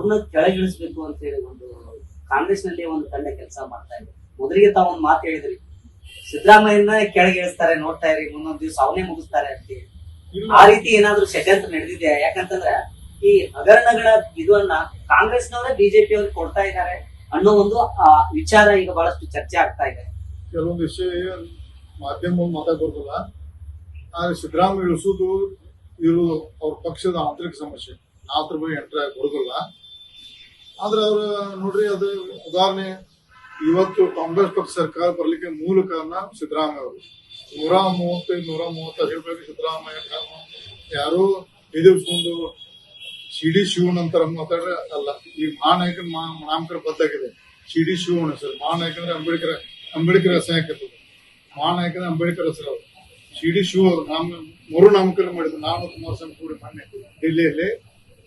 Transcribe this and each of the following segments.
ಅವ್ರನ್ನ ಕೆಳಗಿಳಿಸ್ಬೇಕು ಅಂತ ಹೇಳಿ ಒಂದು ಕಾಂಗ್ರೆಸ್ ನಲ್ಲಿ ಒಂದು ತಂಡ ಕೆಲಸ ಮಾಡ್ತಾ ಇದೆ. ಮೊದಲಿಗೆ ತಾವು ಒಂದು ಮಾತು ಹೇಳಿದ್ರಿ, ಸಿದ್ದರಾಮಯ್ಯನ ಕೆಳಗಿಳಿಸ್ತಾರೆ, ನೋಡ್ತಾ ಇರಿ, ಮುಂದೊಂದ್ ದಿವಸ ಅವನೇ ಮುಗಿಸ್ತಾರೆ ಅಂತ ಹೇಳಿ. ಆ ರೀತಿ ಏನಾದ್ರು ಷಡ್ಯಂತ್ರ ನಡೆದಿದೆಯಾ? ಯಾಕಂತಂದ್ರೆ ಈ ಹಗರಣಗಳ ಇದನ್ನ ಕಾಂಗ್ರೆಸ್ನವರೇ ಬಿಜೆಪಿ ಅವ್ರಿಗೆ ಕೊಡ್ತಾ ಇದ್ದಾರೆ ಅನ್ನೋ ಒಂದು ವಿಚಾರ ಈಗ ಬಹಳಷ್ಟು ಚರ್ಚೆ ಆಗ್ತಾ ಇದೆ. ಕೆಲವೊಂದು ವಿಷಯ ಮಾಧ್ಯಮ ಮಾತಾಡೋದಿಲ್ಲ. ಆದ್ರೆ ಸಿದ್ದರಾಮಯ್ಯ ಇಳಿಸೋದು ಇರೋದು ಅವ್ರ ಪಕ್ಷದ ಆಂತರಿಕ ಸಮಸ್ಯೆ, ನಾಲ್ಕರ ಬಗ್ಗೆ ಎಂಟ್ರ್ ಬರೋದಿಲ್ಲ. ಆದ್ರೆ ಅವ್ರ ನೋಡ್ರಿ, ಅದು ಉದಾಹರಣೆ, ಇವತ್ತು ಕಾಂಗ್ರೆಸ್ ಪಕ್ಷ ಸರ್ಕಾರ ಬರ್ಲಿಕ್ಕೆ ಮೂಲ ಕಾರಣ ಸಿದ್ದರಾಮಯ್ಯ ಅವರು. 135-136 ಹೇಳ್ಬೇಕು. ಸಿದ್ದರಾಮಯ್ಯ ಯಾರು ಎದುರಿಸ್ಕೊಂಡು CD ಶಿವಣ್ಣ ಅಂತಾರ ಮಾತಾಡ್ರೆ ಅಲ್ಲ. ಈ ಮಹಾನಾಯಕನ ನಾಮಕರಣ ಬದ್ದಾಗಿದೆ. CD ಶಿವಣ್ಣ ಹೆಸರು, ಮಹಾನಾಯಕ ಅಂದ್ರೆ ಅಂಬೇಡ್ಕರ್ ಹೆಸರು ಹಾಕಿರ್ತದೆ. ಮಹಾನಾಯಕನ ಅಂಬೇಡ್ಕರ್ ಹೆಸರು ಅವರು. CD ಶಿವ ಮರು ನಾಮಕರಣ ಮಾಡಿದ್ರು. ನಾನು ಕುಮಾರಸ್ವಾಮಿ ಕೂಡ ಮೊನ್ನೆ ಡೆಲ್ಲಿಯಲ್ಲಿ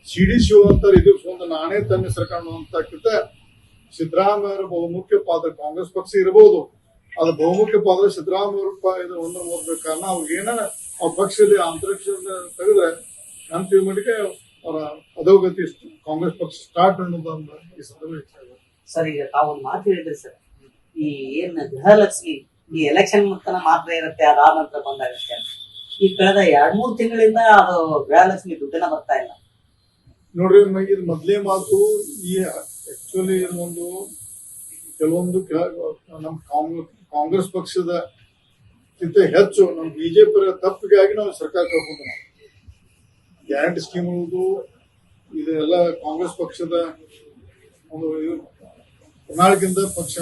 CD ಶಿವ ಅಂತ ಎದುರಿಸ್ಕೊಂಡು ನಾನೇ ತನ್ನ ಸರ್ಕಾರ ಅಂತಕ್ಕಿಂತ ಸಿದ್ದರಾಮಯ್ಯ ಬಹುಮುಖ್ಯ ಪಾತ್ರ ಕಾಂಗ್ರೆಸ್ ಪಕ್ಷ ಇರಬಹುದು. ಅದು ಬಹುಮುಖ್ಯ ಪಾತ್ರ ಸಿದ್ದರಾಮಯ್ಯ ಒಂದು ಓದ್ಬೇಕು. ಕಾರಣ ಅವ್ರಿಗೆ ಏನಾರ ಅವ್ರ ಪಕ್ಷದಲ್ಲಿ ಅಂತರಿಕ್ಷ ತೆಗೆದ್ರೆ ನನ್ನ ತಿಳುವಳಿಕೆ ಅವರ ಅಧೋಗತಿ ಕಾಂಗ್ರೆಸ್ ಪಕ್ಷ ಸ್ಟಾರ್ಟ್ ಅನ್ನೋದನ್ನ ಈ ಸಂದರ್ಭ. ಸರ್, ಈಗ ತಾವು ಒಂದು ಮಾತು ಹೇಳಿದ್ರಿ ಸರ್, ಈ ಏನ್ ಗೃಹಲಕ್ಷ್ಮಿ ಈ ಎಲೆಕ್ಷನ್ ತನ ಮಾತ್ರ ಇರುತ್ತೆ, ಅದಾದ ನಂತರ ಬಂದಾಗತ್ತೆ. ಈ ಕಳೆದ 2-3 ತಿಂಗಳಿಂದ ಅದು ಗೃಹಲಕ್ಷ್ಮಿ ದುಡ್ಡನ್ನ ಬರ್ತಾ ಇಲ್ಲ. ನೋಡ್ರಿ, ಇದು ಮೊದ್ಲೇ ಮಾತು. ಈ ಆಕ್ಚುಲಿ ಒಂದು ಕೆಲವೊಂದು ನಮ್ಮ ಕಾಂಗ್ರೆಸ್ ಪಕ್ಷದ ಕಿಂತ ಹೆಚ್ಚು ನಮ್ಮ ಬಿಜೆಪಿ ತಪ್ಪಿಗಾಗಿ ನಾವು ಸರ್ಕಾರ ಕಳ್ಕೊಂಡು ಗ್ಯಾರಂಟಿ ಸ್ಕೀಮ್ ಇದೆಲ್ಲ ಕಾಂಗ್ರೆಸ್ ಪಕ್ಷದ ಒಂದು ಪ್ರಣಾಳಿಕೆಯಿಂದ ಪಕ್ಷ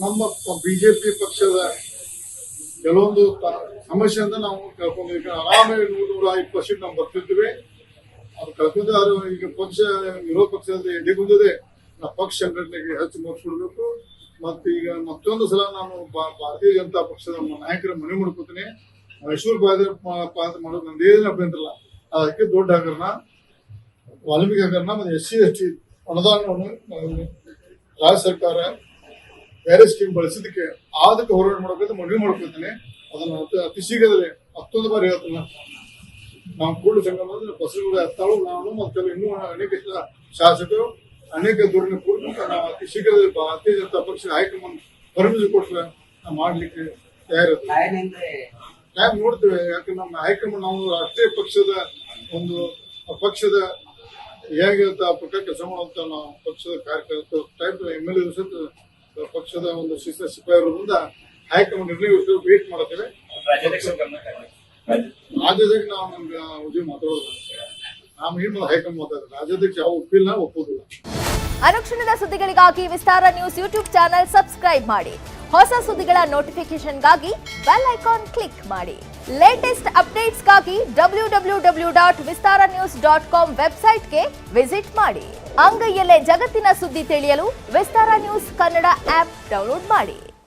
ನಮ್ಮ ಬಿಜೆಪಿ ಪಕ್ಷದ ಕೆಲವೊಂದು ಸಮಸ್ಯೆಯಿಂದ ನಾವು ಕಳ್ಕೊಂಡಿದ್ದೀವಿ. ಆರಾಮಾಗಿ 100-120% ನಾವು ಬರ್ತಿರ್ತೀವಿ. ಅದು ಕಳ್ಕೊಂಡ್ರೆ ಈಗ ಪಕ್ಷ ವಿರೋಧ ಪಕ್ಷದ ಎಡೆಗುಂದಿದೆ. ನಾವು ಪಕ್ಷ ಸಂಘಟನೆಗೆ ಹೆಚ್ಚು ಒತ್ತು ಕೊಡಬೇಕು. ಮತ್ತೆ ಈಗ ಮತ್ತೊಂದು ಸಲ ನಾನು ಭಾರತೀಯ ಜನತಾ ಪಕ್ಷದ ನಾಯಕರ ಮನೆ ಮಾಡ್ಕೋತೀನಿ. ಮೈಸೂರು ಮಾಡೋದು ನಂದೇನು ಅಭ್ಯಂತರ ಇಲ್ಲ. ಅದಕ್ಕೆ ದೊಡ್ಡ ಹಗರಣ, ವಾಲ್ಮೀಕಿ ಹಗರಣ ಮತ್ತು SC/ST ಅನುದಾನವನ್ನು ರಾಜ್ಯ ಸರ್ಕಾರ ಬೇರೆ ಸ್ಕೀಮ್ ಬಳಸಿದಕ್ಕೆ ಅದಕ್ಕೆ ಹೋರಾಟ ಮಾಡಬೇಕಂತ ಮನವಿ ಮಾಡ್ಕೊತೀನಿ. ಅದನ್ನು ಅತಿ ಶೀಘ್ರದಲ್ಲಿ ಮತ್ತೊಂದು ಬಾರಿ ಹೇಳ್ತೀನಿ. ನಾವು ಕೂಡಲ ಸಂಗಮ ಬಸವಗೌಡ ಹತ್ತಾಳು, ನಾನು ಮತ್ತು ಇನ್ನೂ ಅನೇಕ ಶಾಸಕರು ಅನೇಕ ದೂರಿನ ಕೂಡ ನಾವು ಅತಿ ಶೀಘ್ರದಲ್ಲಿ ಭಾರತೀಯ ಜನತಾ ಪಕ್ಷದ ಹೈಕಮಾಂಡ್ ಪರ್ಮಿಷನ್ ಕೊಟ್ಟರೆ ನಾವು ಮಾಡ್ಲಿಕ್ಕೆ ತಯಾರಿರ್ತೀವಿ. ಟೈಮ್ ನೋಡ್ತೇವೆ. ಯಾಕಂದ್ರೆ ನಮ್ಮ ಹೈಕಮಾಂಡ್ ನಾವು ರಾಷ್ಟ್ರೀಯ ಪಕ್ಷದ ಒಂದು ಪಕ್ಷದ ಹೇಗಿರುತ್ತೆ ಆ ಪ್ರಕಾರ ಕೆಲಸ ಮಾಡುವಂತ ನಾವು ಪಕ್ಷದ ಕಾರ್ಯಕರ್ತರು ಟೈಪ್ MLA ಪಕ್ಷದ ಒಂದು ಸಿಪಾಯಿ ಇರೋದ್ರಿಂದ ಹೈಕಮಾಂಡ್ ನಿರ್ಣಯ ವೇಟ್ ಮಾಡ್ತೇವೆ. ರಾಜ್ಯಾಧ್ಯಕ್ಷ ನಾವು ನಮ್ಗೆ ಉದ್ಯೋಗ ಮಾತಾಡೋದು ನಾವು ಹೈಕಮಾಂಡ್ ಮಾತಾಡ್ತಾರೆ. ರಾಜ್ಯಾಧ್ಯಕ್ಷ ಯಾವ ಒಪ್ಪಿಲ್ಲ, ಒಪ್ಪೋದಿಲ್ಲ. ಅನುಕ್ಷಣದ ಸುದ್ದಿಗಳಿಗಾಗಿ ವಿಸ್ತಾರ ನ್ಯೂಸ್ ಯೂಟ್ಯೂಬ್ ಚಾನೆಲ್ ಸಬ್ಸ್ಕ್ರೈಬ್ ಮಾಡಿ. ಹೊಸ ಸುದ್ದಿಗಳ ನೋಟಿಫಿಕೇಶನ್ಗಾಗಿ ಬೆಲ್ ಐಕಾನ್ ಕ್ಲಿಕ್ ಮಾಡಿ. ಲೇಟೆಸ್ಟ್ ಅಪ್ಡೇಟ್ಸ್ಗಾಗಿ www.vistaranews.com ವೆಬ್ಸೈಟ್ಗೆ ವಿಸಿಟ್ ಮಾಡಿ. ಅಂಗೈಯಲ್ಲೇ ಜಗತ್ತಿನ ಸುದ್ದಿ ತಿಳಿಯಲು ವಿಸ್ತಾರ ನ್ಯೂಸ್ ಕನ್ನಡ ಆಪ್ ಡೌನ್ಲೋಡ್ ಮಾಡಿ.